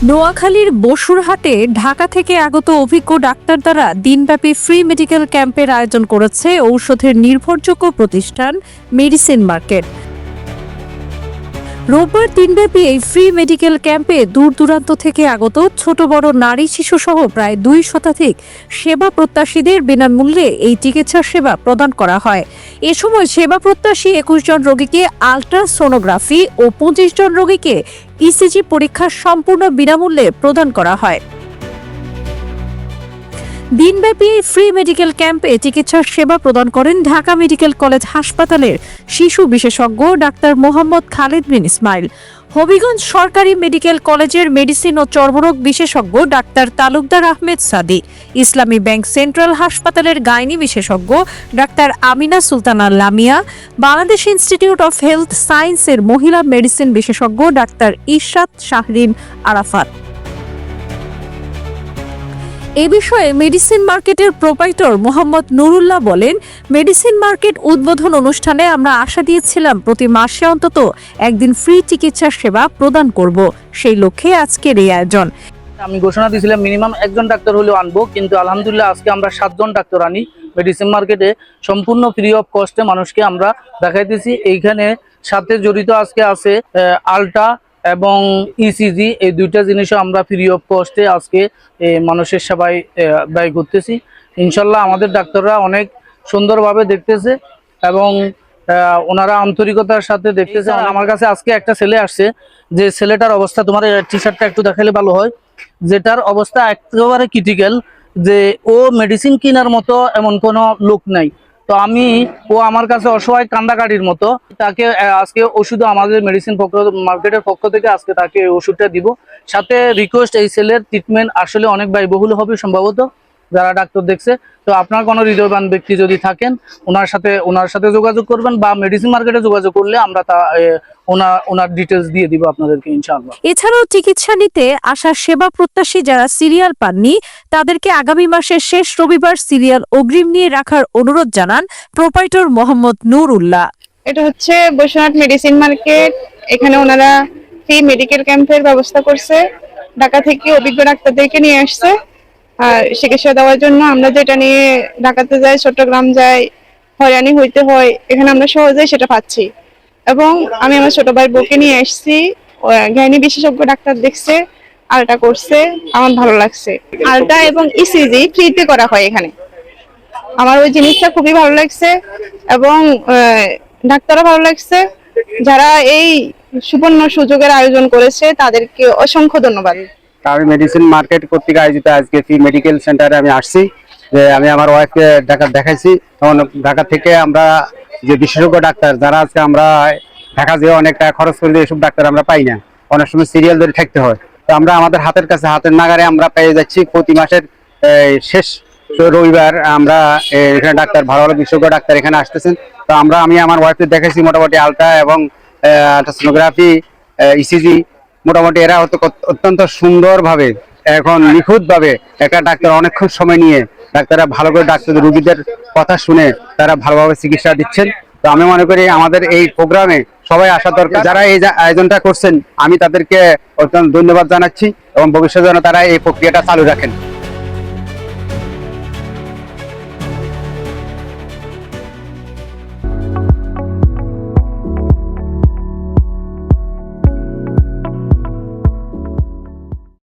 নোয়াখালীর বসুরহাটে ঢাকা থেকে আগত অভিজ্ঞ ডাক্তার দ্বারা দিনব্যাপী ফ্রি মেডিকেল ক্যাম্পের আয়োজন করেছে ঔষধের নির্ভরযোগ্য প্রতিষ্ঠান মেডিসিন মার্কেট। রোববার দিনব্যাপী এই ফ্রি মেডিকেল ক্যাম্পে দূর দূরান্ত থেকে আগত ছোট বড় নারী শিশু সহ প্রায় 2 শতাধিক সেবা প্রত্যাশীদের বিনামূল্যে এই চিকিৎসা সেবা প্রদান করা হয়। এ সময় সেবা প্রত্যাশী 21 জন রোগীকে আল্ট্রাসোনোগ্রাফি ও 25 জন রোগীকে ইসিজি পরীক্ষা সম্পূর্ণ বিনামূল্যে প্রদান করা হয়। দিনব্যাপী এই ফ্রি মেডিকেল ক্যাম্পে চিকিৎসা সেবা প্রদান করেন ঢাকা মেডিকেল কলেজ হাসপাতালের শিশু বিশেষজ্ঞ ডাক্তার মোহাম্মদ খালিদ বিন ইসমাইল, হবিগঞ্জ সরকারি মেডিকেল কলেজের মেডিসিন ও চর্মরোগ বিশেষজ্ঞ ডাক্তার তালুকদার আহমেদ সাদি, ইসলামী ব্যাংক সেন্ট্রাল হাসপাতালের গাইনি বিশেষজ্ঞ doctor Amina Sultana Lamia, Bangladesh institute of health সায়েন্সের মহিলা মেডিসিন বিশেষজ্ঞ ডাক্তার ইশরাত শাহরিন আরাফাত। এ বিষয়ে মেডিসিন মার্কেটের প্রোপাইটর মোহাম্মদ নুরুল্লাহ বলেন, মেডিসিন মার্কেট উদ্বোধন অনুষ্ঠানে আমরা আশা দিয়েছিলাম প্রতি মাসে অন্তত একদিন ফ্রি চিকিৎসা সেবা প্রদান করব, সেই লক্ষ্যে আজকের এই আয়োজন। আমি ঘোষণা দিয়েছিলাম মিনিমাম একজন ডাক্তার হলেও আনবো, কিন্তু আলহামদুলিল্লাহ আজকে আমরা 7 জন ডাক্তার আনি মেডিসিন মার্কেটে সম্পূর্ণ ফ্রি অফ কস্টে মানুষকে আমরা দেখাইতেছি। এইখানে সাথে জড়িত আজকে আছে আলট্রা এবং ইসিজি, এই দুইটা জিনিসও আমরা ফ্রি অফ কস্টে আজকে মানুষের সেবায় ব্যয় করতেছি। ইনশাল্লাহ আমাদের ডাক্তাররা অনেক সুন্দরভাবে দেখতেছে এবং ওনারা আন্তরিকতার সাথে দেখতেছে। আমার কাছে আজকে একটা ছেলে আসছে, যে ছেলেটার অবস্থা, তোমার টি শার্টটা একটু দেখালে ভালো হয়, যেটার অবস্থা একেবারে ক্রিটিক্যাল, যে ও মেডিসিন কেনার মতো এমন কোনো লোক নাই। তো ও আমার কাছে অসহায় কান্দাকাটির মতো, তাকে আজকে ওষুধ আমাদের মেডিসিন মার্কেটের পক্ষ থেকে আজকে তাকে ওষুধটা দিব। সাথে রিকোয়েস্ট, এই সেলের ট্রিটমেন্ট আসলে অনেক ব্যয়বহুল হবে সম্ভবত যারা ডাক্তার দেখছে। তো আপনার কোনো হৃদয়বান ব্যক্তি যদি থাকেন ওনার সাথে যোগাযোগ করবেন, বা মেডিসিন মার্কেটে যোগাযোগ করলে আমরা ওনার ডিটেলস দিয়ে দিব আপনাদেরকে ইনশাআল্লাহ। এছাড়াও চিকিৎসা নিতে আসা সেবা প্রত্যাশী যারা সিরিয়াল পাননি তাদেরকে আগামী মাসের শেষ রবিবার সিরিয়াল অগ্রিম নিয়ে রাখার অনুরোধ জানান প্রোপাইটর মোহাম্মদ নুরুল্লাহ। এটা হচ্ছে বসুরহাট মেডিসিন মার্কেট। এখানে ওনারা ফ্রি মেডিকেল ক্যাম্পের ব্যবস্থা করছে, ঢাকা থেকে অভিজ্ঞ ডাক্তারদেরকে নিয়ে আসছে আর চিকিৎসা দেওয়ার জন্য। আমরা যেটা নিয়ে ঢাকাতে যাই, চট্টগ্রাম যাই, হয়রানি হইতে হয়, এখানে আমরা সহজেই সেটা পাচ্ছি। এবং আমি আমার ছোট ভাই বউকে নিয়ে আসছি, গাইনি বিশেষজ্ঞ ডাক্তার দেখছে, আলট্রা করছে, আমার ভালো লাগছে। আলট্রা এবং ইসিজি ফ্রিতে করা হয় এখানে, আমার ওই জিনিসটা খুবই ভালো লাগছে এবং ডাক্তারও ভালো লাগছে। যারা এই সুবর্ণ সুযোগের আয়োজন করেছে তাদেরকে অসংখ্য ধন্যবাদ। আমি মেডিসিন মার্কেট কর্তৃক আয়োজিত আজকে ফ্রি মেডিকেল সেন্টারে আমি আসছি, যে আমি আমার ওয়াইফকে ঢাকা দেখাইছি। তখন ঢাকা থেকে আমরা যে বিশেষজ্ঞ ডাক্তার যারা আজকে আমরা ঢাকা যেয়ে অনেক টাকা খরচ করে এসব ডাক্তার আমরা পাই না, অনেক সময় সিরিয়াল ধরে থাকতে হয়। তো আমরা আমাদের হাতের নাগারে আমরা পেয়ে যাচ্ছি। প্রতি মাসের শেষ রবিবার আমরা এখানে ডাক্তার, ভালো ভালো বিশেষজ্ঞ ডাক্তার এখানে আসতেছেন। তো আমি আমার ওয়াইফকে দেখাইছি মোটামুটি আলট্রা এবং আল্ট্রাসোনোগ্রাফি, ইসিজি, মোটামুটি এরা অত্যন্ত সুন্দরভাবে এখন নিখুঁতভাবে একটা ডাক্তার অনেকক্ষণ সময় নিয়ে ডাক্তাররা ভালো করে ডাক্তারদের রোগীদের কথা শুনে তারা ভালোভাবে চিকিৎসা দিচ্ছেন। তো আমি মনে করি আমাদের এই প্রোগ্রামে সবাই আসা দরকার। যারা এই আয়োজনটা করছেন আমি তাদেরকে অত্যন্ত ধন্যবাদ জানাচ্ছি এবং ভবিষ্যতে যেন তারা এই প্রক্রিয়াটা চালু রাখেন।